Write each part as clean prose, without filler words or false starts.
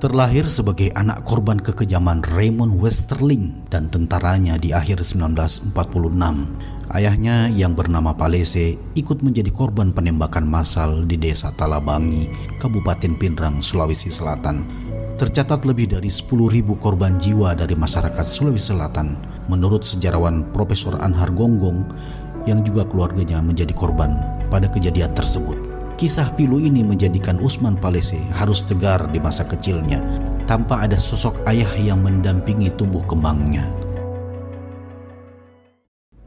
Terlahir sebagai anak korban kekejaman Raymond Westerling dan tentaranya di akhir 1946, ayahnya yang bernama Palese ikut menjadi korban penembakan massal di desa Talabangi, Kabupaten Pinrang, Sulawesi Selatan. Tercatat lebih dari 10.000 korban jiwa dari masyarakat Sulawesi Selatan, menurut sejarawan Profesor Anhar Gonggong yang juga keluarganya menjadi korban pada kejadian tersebut. Kisah pilu ini menjadikan Usman Palese harus tegar di masa kecilnya tanpa ada sosok ayah yang mendampingi tumbuh kembangnya.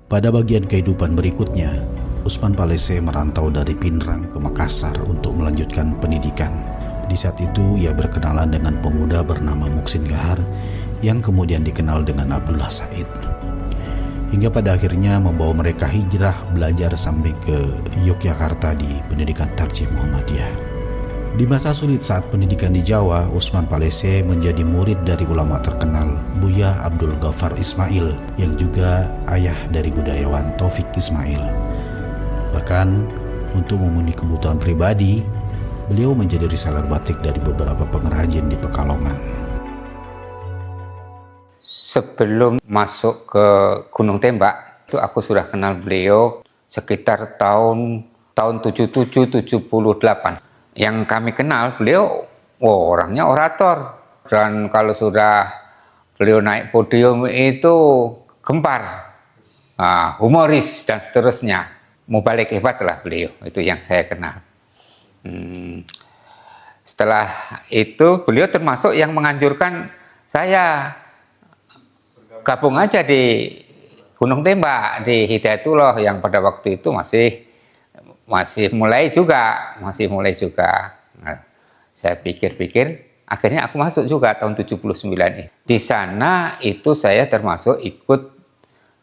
Pada bagian kehidupan berikutnya, Usman Palese merantau dari Pinrang ke Makassar untuk melanjutkan pendidikan. Di saat itu ia berkenalan dengan pemuda bernama Muksin Gahar yang kemudian dikenal dengan Abdullah Said. Hingga pada akhirnya membawa mereka hijrah belajar sampai ke Yogyakarta di pendidikan Tarjih Muhammadiyah. Di masa sulit saat pendidikan di Jawa, Usman Palese menjadi murid dari ulama terkenal Buya Abdul Ghaffar Ismail yang juga ayah dari budayawan Taufik Ismail. Bahkan untuk memenuhi kebutuhan pribadi, beliau menjadi reseller batik dari beberapa pengrajin di Pekalongan. Sebelum masuk ke Gunung Tembak, itu aku sudah kenal beliau sekitar tahun 77-78. Yang kami kenal beliau, orangnya orator. Dan kalau sudah beliau naik podium itu gempar, humoris dan seterusnya. Mubalik hebat lah beliau, itu yang saya kenal. Setelah itu beliau termasuk yang menganjurkan saya gabung aja di Gunung Tembak, di Hidayatullah yang pada waktu itu masih mulai juga. Nah, saya pikir-pikir, akhirnya aku masuk juga tahun 79 ini. Di sana itu saya termasuk ikut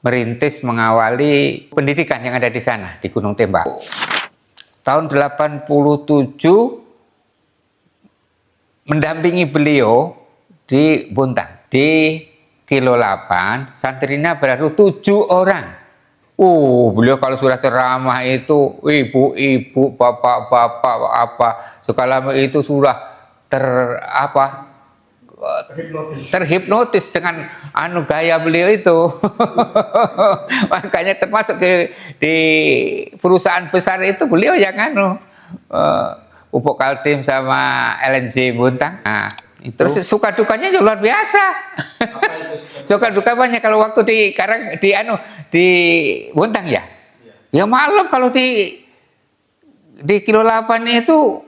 merintis mengawali pendidikan yang ada di sana, di Gunung Tembak. Tahun 87 mendampingi beliau di Bontang, di Kilo 8, santrinya baru 7 orang. Beliau kalau sudah ceramah itu, ibu-ibu, bapak-bapak, segala itu sudah terhipnotis dengan gaya beliau itu. Makanya termasuk di perusahaan besar itu beliau yang Pupuk Kaltim sama LNJ Bontang. Terus suka dukanya juga luar biasa. Suka duka banyak kalau waktu di Bontang ya. Ya malam kalau di Kilo 8 itu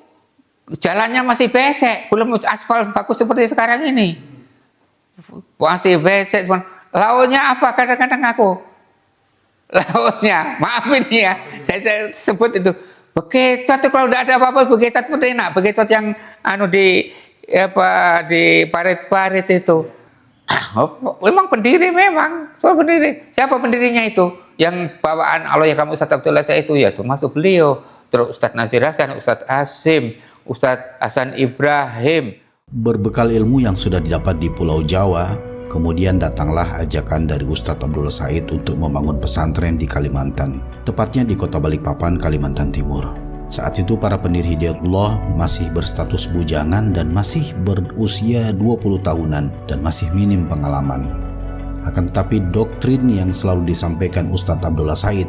jalannya masih becek, belum aspal bagus seperti sekarang ini. Masih becek, lautnya apa kadang-kadang aku? Lautnya, maaf ini ya, saya sebut itu bekecot. Kalau udah ada apa-apa bekecot pun enak, bekecot yang di parit-parit itu. Memang pendiri, siapa pendirinya itu yang bawaan Allah ya kamu Ustadz Abdullah saya itu ya termasuk beliau, terus Ustadz Nazir Hasan, Ustadz Asim, Ustadz Hasan Ibrahim. Berbekal ilmu yang sudah didapat di Pulau Jawa, kemudian datanglah ajakan dari Ustadz Abdullah Said untuk membangun pesantren di Kalimantan, tepatnya di Kota Balikpapan, Kalimantan Timur. Saat itu para pendiri Hidayatullah masih berstatus bujangan dan masih berusia 20 tahunan dan masih minim pengalaman. Akan tetapi doktrin yang selalu disampaikan Ustadz Abdullah Said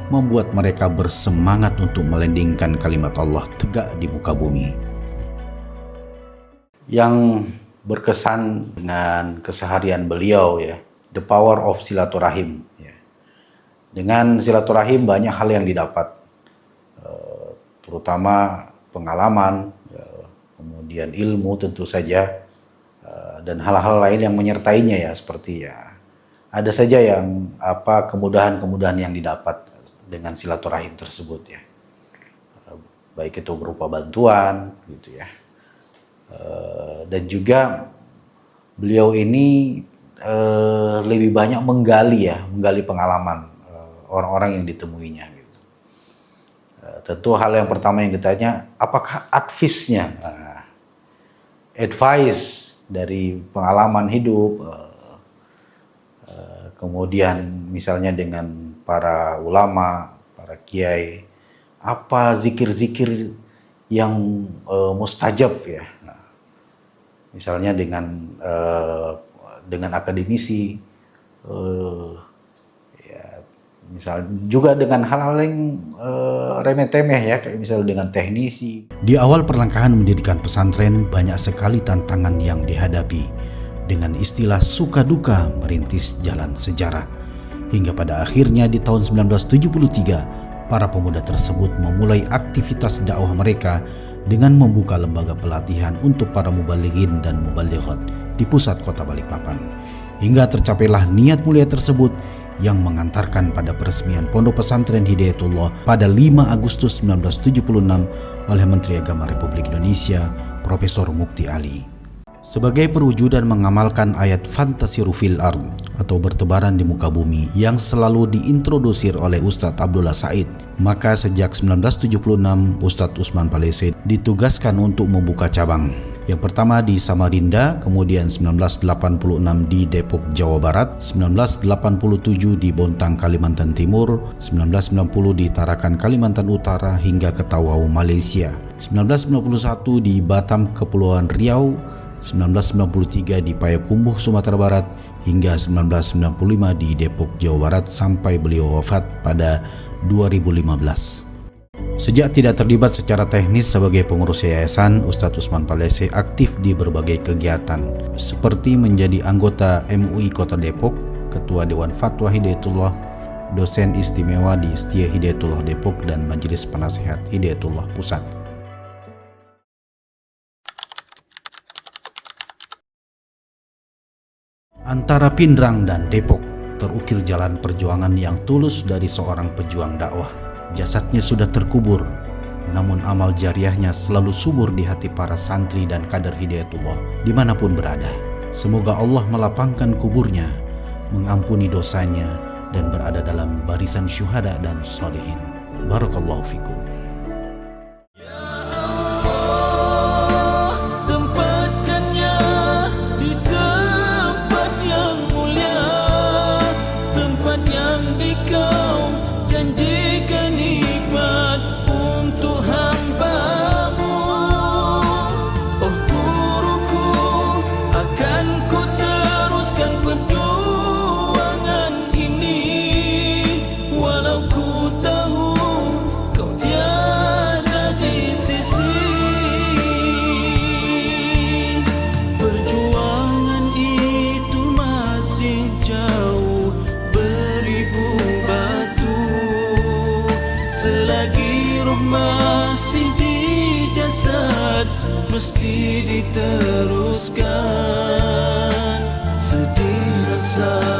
membuat mereka bersemangat untuk melendingkan kalimat Allah tegak di muka bumi. Yang berkesan dengan keseharian beliau ya, the power of silaturahim. Ya. Dengan silaturahim banyak hal yang didapat. Terutama pengalaman, kemudian ilmu tentu saja, dan hal-hal lain yang menyertainya ya, seperti ya ada saja yang kemudahan-kemudahan yang didapat dengan silaturahim tersebut ya, baik itu berupa bantuan gitu ya, dan juga beliau ini lebih banyak menggali pengalaman orang-orang yang ditemuinya. Tentu hal yang pertama yang ditanya, apakah advice-nya, advice dari pengalaman hidup, kemudian misalnya dengan para ulama, para kiai, apa zikir-zikir yang mustajab ya. misalnya dengan akademisi, ya, misal juga dengan hal-hal yang remeh-temeh ya, kayak misalnya dengan teknisi. Di awal perlengkahan mendirikan pesantren banyak sekali tantangan yang dihadapi dengan istilah suka duka merintis jalan sejarah. Hingga pada akhirnya di tahun 1973 para pemuda tersebut memulai aktivitas dakwah mereka dengan membuka lembaga pelatihan untuk para mubalighin dan mubalighat di pusat kota Balikpapan. Hingga tercapailah niat mulia tersebut yang mengantarkan pada peresmian Pondok Pesantren Hidayatullah pada 5 Agustus 1976 oleh Menteri Agama Republik Indonesia Profesor Mukti Ali. Sebagai perwujudan mengamalkan ayat fantasiru fil ard atau bertebaran di muka bumi yang selalu diintrodusir oleh Ustadz Abdullah Said, maka sejak 1976 Ustadz Usman Palese ditugaskan untuk membuka cabang. Yang pertama di Samarinda, kemudian 1986 di Depok, Jawa Barat, 1987 di Bontang, Kalimantan Timur, 1990 di Tarakan, Kalimantan Utara hingga ke Tawau, Malaysia, 1991 di Batam, Kepulauan Riau, 1993 di Payakumbuh, Sumatera Barat, hingga 1995 di Depok, Jawa Barat sampai beliau wafat pada 2015. Sejak tidak terlibat secara teknis sebagai pengurus yayasan, Ustadz Usman Palese aktif di berbagai kegiatan seperti menjadi anggota MUI Kota Depok, Ketua Dewan Fatwa Hidayatullah, dosen istimewa di Setia Hidayatullah Depok, dan Majelis Penasehat Hidayatullah Pusat. Antara Pindrang dan Depok terukir jalan perjuangan yang tulus dari seorang pejuang dakwah. Jasadnya sudah terkubur, namun amal jariahnya selalu subur di hati para santri dan kader Hidayatullah dimanapun berada. Semoga Allah melapangkan kuburnya, mengampuni dosanya, dan berada dalam barisan syuhada dan sholihin. Barakallahu fikum. Masih di jasad mesti diteruskan. Sedih rasa